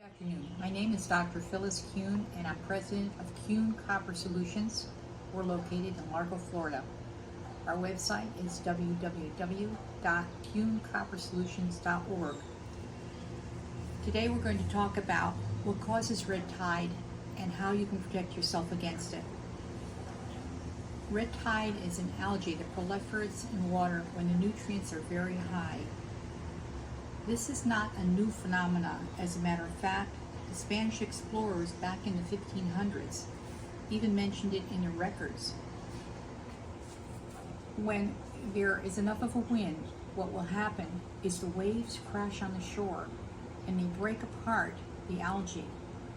Good afternoon. My name is Dr. Phyllis Kuhn, and I'm president of Kuhn Copper Solutions. We're located in Largo, Florida. Our website is www.kuhncoppersolutions.org. Today we're going to talk about what causes red tide and how you can protect yourself against it. Red tide is an algae that proliferates in water when the nutrients are very high. This is not a new phenomenon. As a matter of fact, the Spanish explorers back in the 1500s even mentioned it in their records. When there is enough of a wind, what will happen is the waves crash on the shore and they break apart the algae,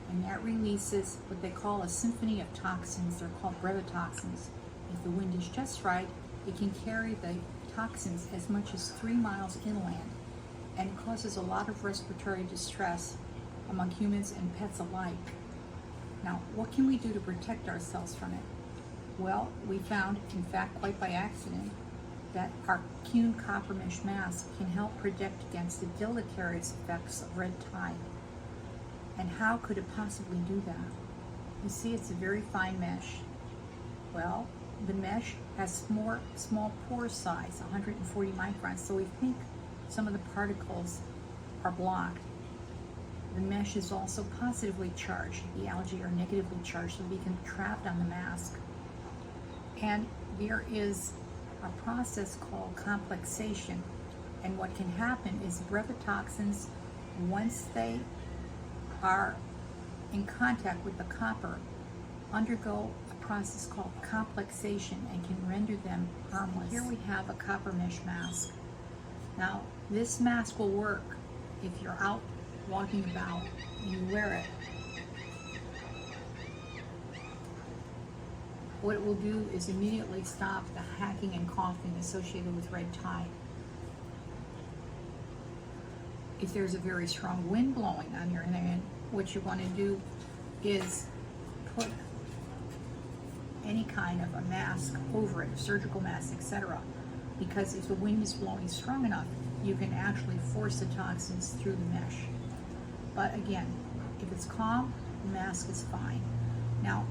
and that releases what they call a symphony of toxins. They're called brevetoxins. If the wind is just right, it can carry the toxins as much as 3 miles inland, and it causes a lot of respiratory distress among humans and pets alike. Now, what can we do to protect ourselves from it? Well, we found, in fact, quite by accident, that our Kuhn copper mesh mask can help protect against the deleterious effects of red tide. And how could it possibly do that? You see, it's a very fine mesh. Well, the mesh has small pore size, 140 microns, so we think some of the particles are blocked. The mesh is also positively charged. The algae are negatively charged, so they can be trapped on the mask. And there is a process called complexation. And what can happen is brevetoxins, once they are in contact with the copper, undergo a process called complexation and can render them harmless. Here we have a copper mesh mask. Now, this mask will work if you're out walking about and you wear it. What it will do is immediately stop the hacking and coughing associated with red tide. If there's a very strong wind blowing on your hand, what you want to do is put any kind of a mask over it, a surgical mask, etc. Because if the wind is blowing strong enough, you can actually force the toxins through the mesh. But again, if it's calm, the mask is fine. Now,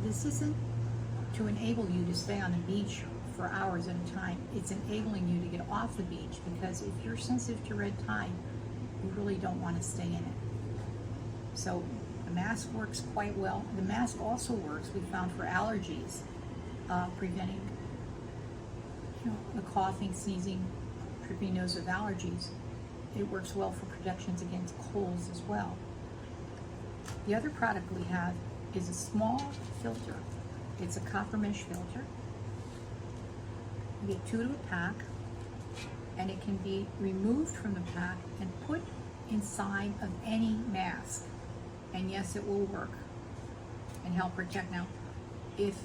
this isn't to enable you to stay on the beach for hours at a time. It's enabling you to get off the beach, because if you're sensitive to red tide, you really don't want to stay in it. So the mask works quite well. The mask also works, we found, for allergies, preventing the coughing, sneezing, dripping nose with allergies. It works well for protections against colds as well. The other product we have is a small filter. It's a copper mesh filter. You get 2 to a pack, and it can be removed from the pack and put inside of any mask. And yes, it will work and help protect. Now, if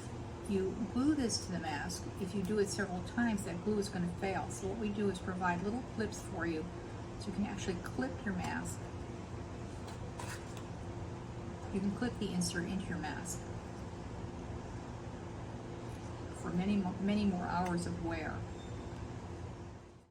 you glue this to the mask, if you do it several times, that glue is going to fail. So what we do is provide little clips for you so you can actually clip your mask. You can clip the insert into your mask for many more hours of wear.